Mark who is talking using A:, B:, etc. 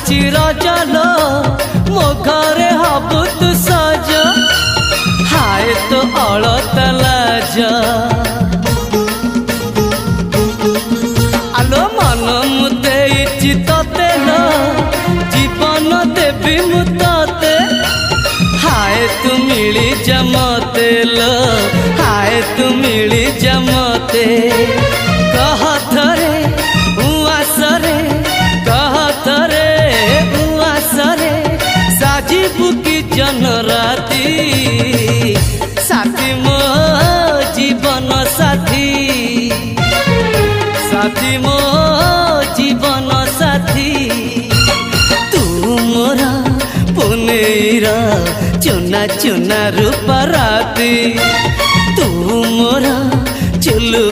A: आसुची रजलो मो घरे हबु तू सज हाय तो अलता लाज आलो मन मु देइछि तते लो जीवन देवी मु तते हाय तू मिली जमते लो हाय तू मिली जमते कह थरे उआसरे कह थरे उआसरे साजिबु की जन राती साथी मो जीवन साथी साथी मो जीवन साथी तू मोरा पुनेरा चुना चुना रूप राती